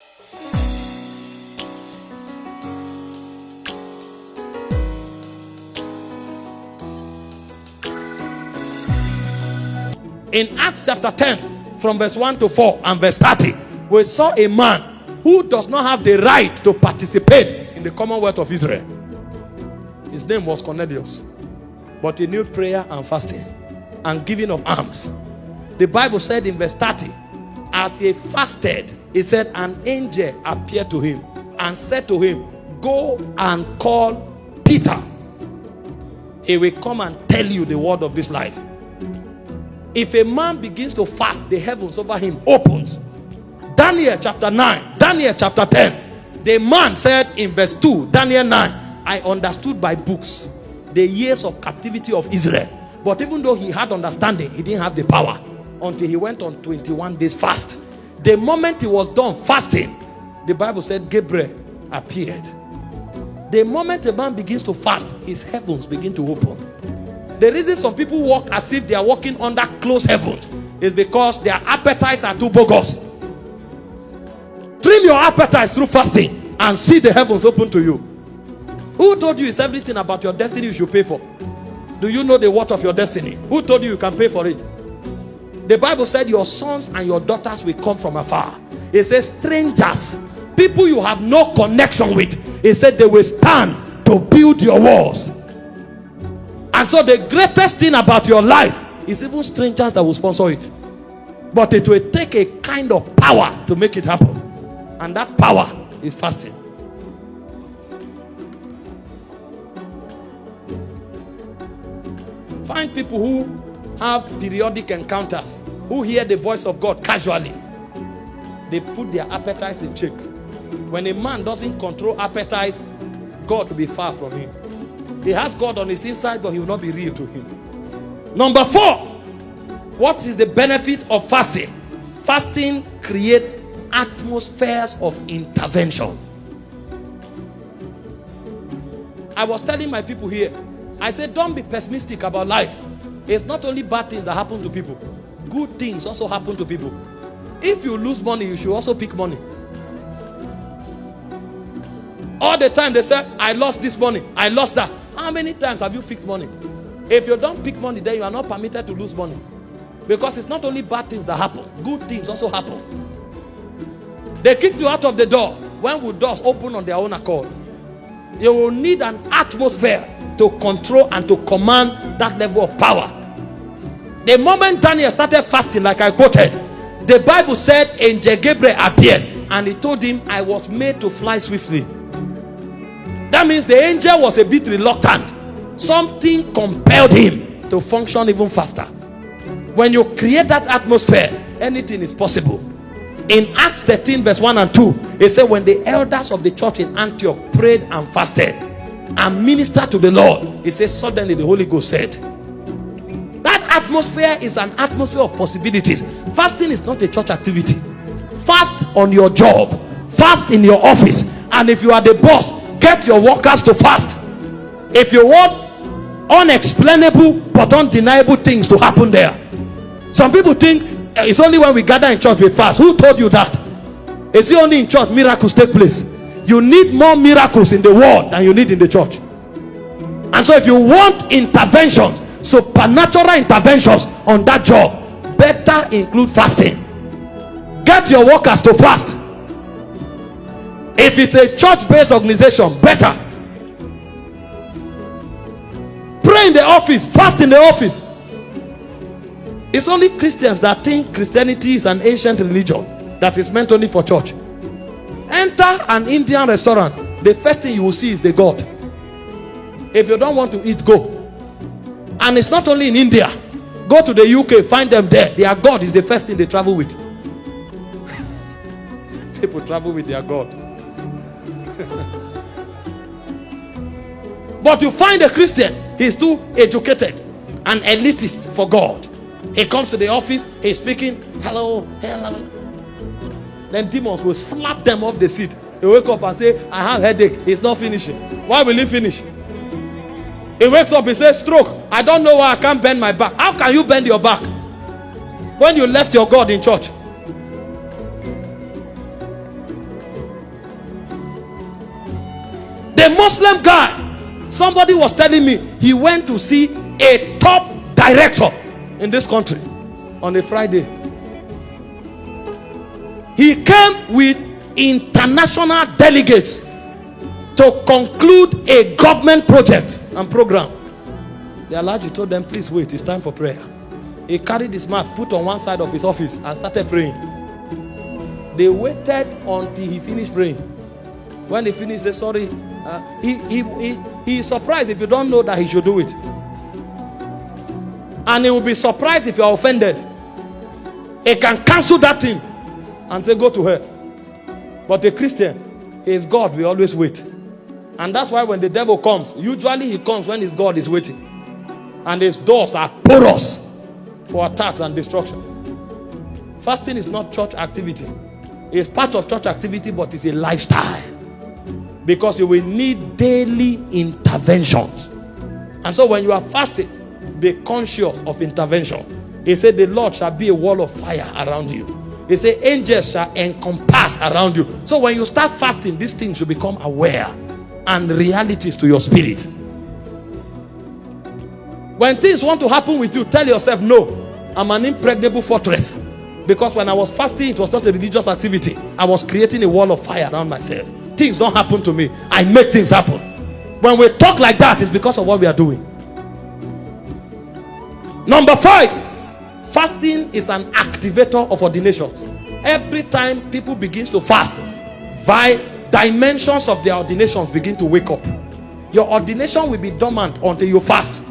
In Acts chapter 10, from verse 1 to 4 and verse 30, we saw a man who does not have the right to participate in the Commonwealth of Israel. His name was Cornelius, but he knew prayer and fasting and giving of alms. The Bible said in verse 30, as he fasted, he said, an angel appeared to him and said to him, go and call Peter. He will come and tell you the word of this life. If a man begins to fast, the heavens over him opens. Daniel chapter 9, Daniel chapter 10. The man said in verse 2, Daniel 9, I understood by books the years of captivity of Israel. But even though he had understanding, he didn't have the power until he went on 21 days fast. The moment he was done fasting, the Bible said Gabriel appeared. The moment a man begins to fast, his heavens begin to open. The reason some people walk as if they are walking under closed heavens is because their appetites are too bogus. Trim your appetites through fasting and see the heavens open to you. Who told you it's everything about your destiny you should pay for? Do you know the worth of your destiny? Who told you you can pay for it? The Bible said your sons and your daughters will come from afar. It says strangers, people you have no connection with. It said they will stand to build your walls. And so the greatest thing about your life is even strangers that will sponsor it. But it will take a kind of power to make it happen. And that power is fasting. Find people who have periodic encounters, who hear the voice of God casually. They put their appetites in check. When a man doesn't control appetite, God will be far from him. He has God on his inside, but he will not be real to him. Number 4, what is the benefit of fasting? Fasting creates atmospheres of intervention. I was telling my people here, I said, don't be pessimistic about life. It's not only bad things that happen to people. Good things also happen to people. If you lose money, you should also pick money. All the time they say, I lost this money, I lost that. How many times have you picked money? If you don't pick money, then you are not permitted to lose money. Because it's not only bad things that happen, good things also happen. They kicked you out of the door. When will doors open on their own accord? You will need an atmosphere to control and to command that level of power. The moment Daniel started fasting, like I quoted, the Bible said angel Gabriel appeared and he told him, I was made to fly swiftly. That means the angel was a bit reluctant. Something compelled him to function even faster. When you create that atmosphere, anything is possible. In Acts 13 verse 1 and 2, it said when the elders of the church in Antioch prayed and fasted and ministered to the Lord, it says suddenly the Holy Ghost said. That atmosphere is an atmosphere of possibilities. Fasting is not a church activity. Fast on your job, fast in your office, and if you are the boss, get your workers to fast. If you want unexplainable but undeniable things to happen there. Some people think it's only when we gather in church we fast. Who told you that? It's only in church miracles take place. You need more miracles in the world than you need in the church. And so if you want interventions, supernatural interventions on that job, better include fasting. Get your workers to fast. If it's a church-based organization, better. Pray in the office, fast in the office. It's only Christians that think Christianity is an ancient religion that is meant only for church. Enter an Indian restaurant, the first thing you will see is the God. If you don't want to eat, go. And it's not only in India. Go to the UK, find them there. Their God is the first thing they travel with. People travel with their God. But you find a Christian, he's too educated and elitist for God. He comes to the office, he's speaking, hello, hello. Then demons will slap them off the seat. He wake up and say, I have headache. It's not finishing. Why will he finish? He wakes up, he says, stroke. I don't know why I can't bend my back. How can you bend your back when you left your God in church? A Muslim guy, somebody was telling me he went to see a top director in this country on a Friday. He came with international delegates to conclude a government project and program. The Alhaji told them, please wait, it's time for prayer. He carried his mat, put on one side of his office and started praying. They waited until he finished praying. When he finished, they said, sorry. He is surprised if you don't know that he should do it. And he will be surprised if you are offended. He can cancel that thing and say, go to her. But a Christian, he is God, we always wait. And that's why when the devil comes, usually he comes when his God is waiting. And his doors are porous for attacks and destruction. Fasting is not church activity. It's part of church activity, but it's a lifestyle. Because you will need daily interventions. And so when you are fasting, be conscious of intervention. He said the Lord shall be a wall of fire around you. He said angels shall encompass around you. So when you start fasting, these things should become aware and realities to your spirit. When things want to happen with you, tell yourself, no, I'm an impregnable fortress. Because when I was fasting, it was not a religious activity. I was creating a wall of fire around myself. Things don't happen to me. I make things happen. When we talk like that, it's because of what we are doing. Number 5, fasting is an activator of ordinations. Every time people begin to fast, dimensions of their ordinations begin to wake up. Your ordination will be dormant until you fast.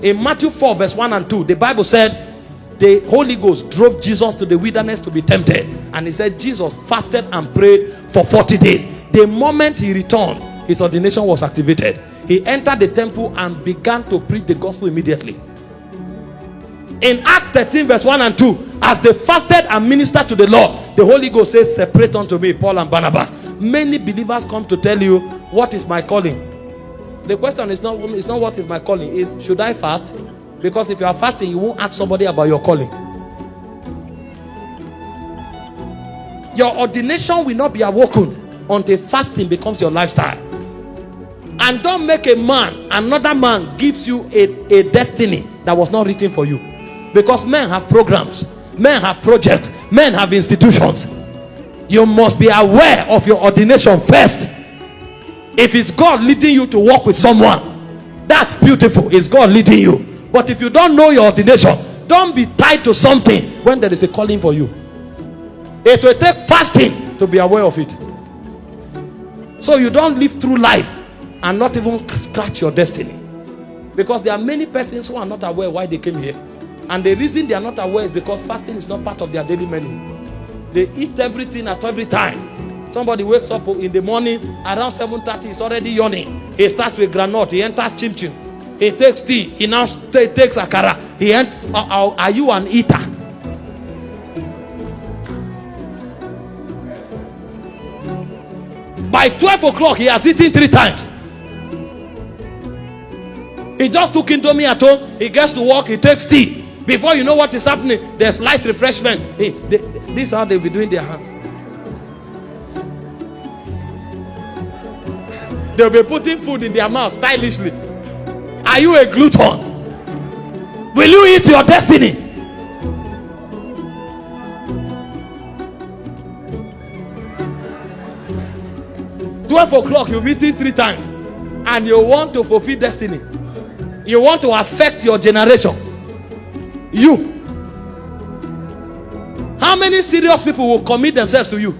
In Matthew 4 verse 1 and 2, the Bible said the Holy Ghost drove Jesus to the wilderness to be tempted. And he said Jesus fasted and prayed for 40 days. The moment he returned, his ordination was activated. He entered the temple and began to preach the gospel immediately. In Acts 13 verse 1 and 2, as they fasted and ministered to the Lord, the Holy Ghost says, separate unto me Paul and Barnabas. Many believers come to tell you, what is my calling? The question is not what is my calling, is should I fast? Because if you are fasting, you won't ask somebody about your calling. Your ordination will not be awoken until fasting becomes your lifestyle. And don't make another man gives you a destiny that was not written for you. Because men have programs, men have projects, men have institutions. You must be aware of your ordination first. If it's God leading you to walk with someone, that's beautiful. It's God leading you. But if you don't know your ordination, don't be tied to something when there is a calling for you. It will take fasting to be aware of it. So you don't live through life and not even scratch your destiny. Because there are many persons who are not aware why they came here. And the reason they are not aware is because fasting is not part of their daily menu. They eat everything at every time. Somebody wakes up in the morning around 7:30, he's already yawning. He starts with granite, he enters chim-chim. He takes tea, he now takes akara. Are you an eater? By 12 o'clock, he has eaten 3 times. He just took Indomie at home, he gets to work, he takes tea. Before you know what is happening, there's light refreshment. This is how they'll be doing their hands. They'll be putting food in their mouth stylishly. Are you a glutton? Will you eat your destiny? $12 you've eaten 3 times, and you want to fulfill destiny. You want to affect your generation. You. How many serious people will commit themselves to you?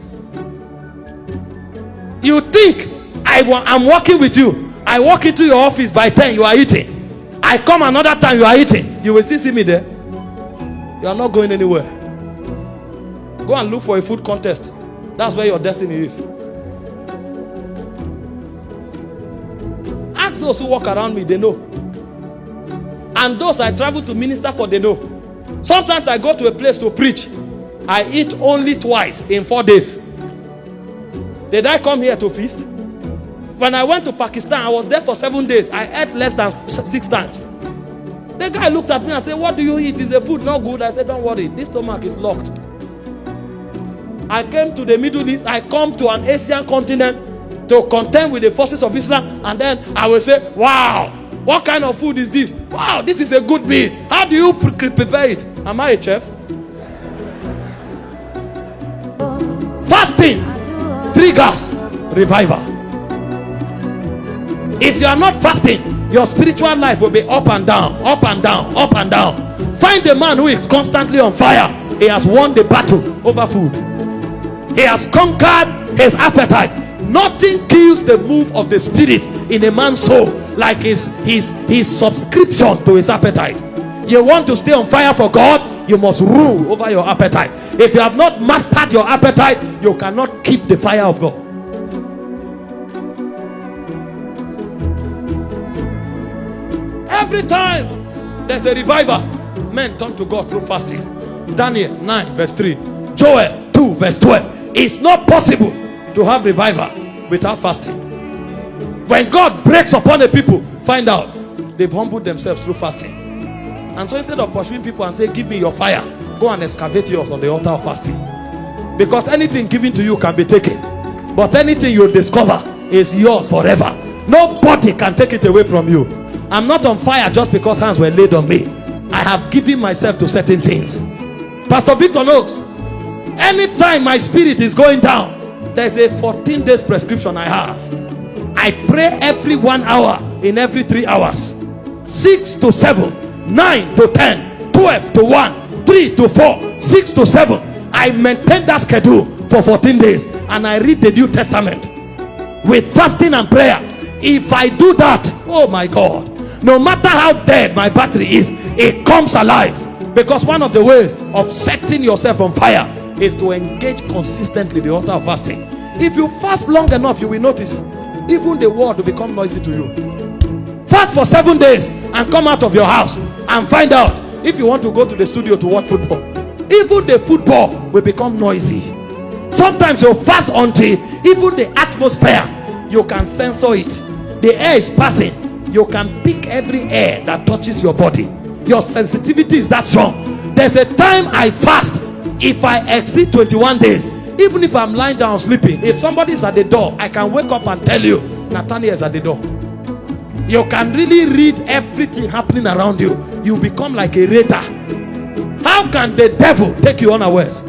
You think I'm working with you. I walk into your office by 10, you are eating. I come another time, you are eating. You will still see me there. You are not going anywhere. Go and look for a food contest. That's where your destiny is. Ask those who walk around me, they know. And those I travel to minister for, they know. Sometimes I go to a place to preach. I eat only twice in 4 days. Did I come here to feast? When I went to Pakistan, I was there for 7 days. I ate less than 6 times. The guy looked at me and said, what do you eat? Is the food not good? I said, don't worry, this stomach is locked. I came to the Middle East. I come to an Asian continent. to contend with the forces of Islam, and then I will say, wow, what kind of food is this? Wow, this is a good meal. How do you prepare it? Am I a chef? Fasting triggers revival. If you are not fasting, your spiritual life will be up and down, up and down, up and down. Find a man who is constantly on fire. He has won the battle over food. He has conquered his appetite. Nothing kills the move of the spirit in a man's soul like his subscription to his appetite. You want to stay on fire for God, you must rule over your appetite. If you have not mastered your appetite, you cannot keep the fire of God. Every time there's a revival, men turn to God through fasting. Daniel 9 verse 3, Joel 2 verse 12. It's not possible to have revival without fasting. When God breaks upon the people, find out they've humbled themselves through fasting. And so instead of pursuing people and say, give me your fire, go and excavate yours on the altar of fasting. Because anything given to you can be taken, but anything you discover is yours forever. Nobody can take it away from you. I'm not on fire just because hands were laid on me. I have given myself to certain things. Pastor Victor knows, anytime my spirit is going down, there's a 14 days prescription I have. I pray every 1 hour in every 3 hours. 6 to 7, 9 to 10, 12 to 1, 3 to 4, 6 to 7. I maintain that schedule for 14 days, and I read the New Testament with fasting and prayer. If I do that, oh my God, no matter how dead my battery is, it comes alive. Because one of the ways of setting yourself on fire is to engage consistently the altar of fasting. If you fast long enough, you will notice even the world will become noisy to you. Fast for 7 days and come out of your house and find out if you want to go to the studio to watch football. Even the football will become noisy. Sometimes you fast until even the atmosphere, you can censor it. The air is passing, you can pick every air that touches your body. Your sensitivity is that strong. There's a time I fast. If I exceed 21 days, even if I'm lying down sleeping, if somebody is at the door, I can wake up and tell you Nathaniel is at the door. You can really read everything happening around you. You become like a radar. How can the devil take you unawares?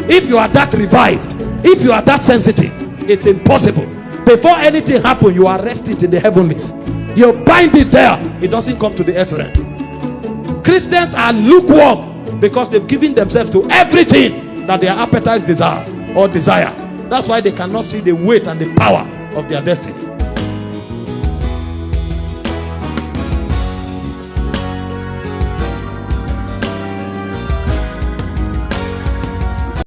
If you are that revived, if you are that sensitive, it's impossible. Before anything happens, you arrest it in the heavenlies. You bind it there, it doesn't come to the earth realm. Christians are lukewarm because they've given themselves to everything that their appetites deserve or desire. That's why they cannot see the weight and the power of their destiny.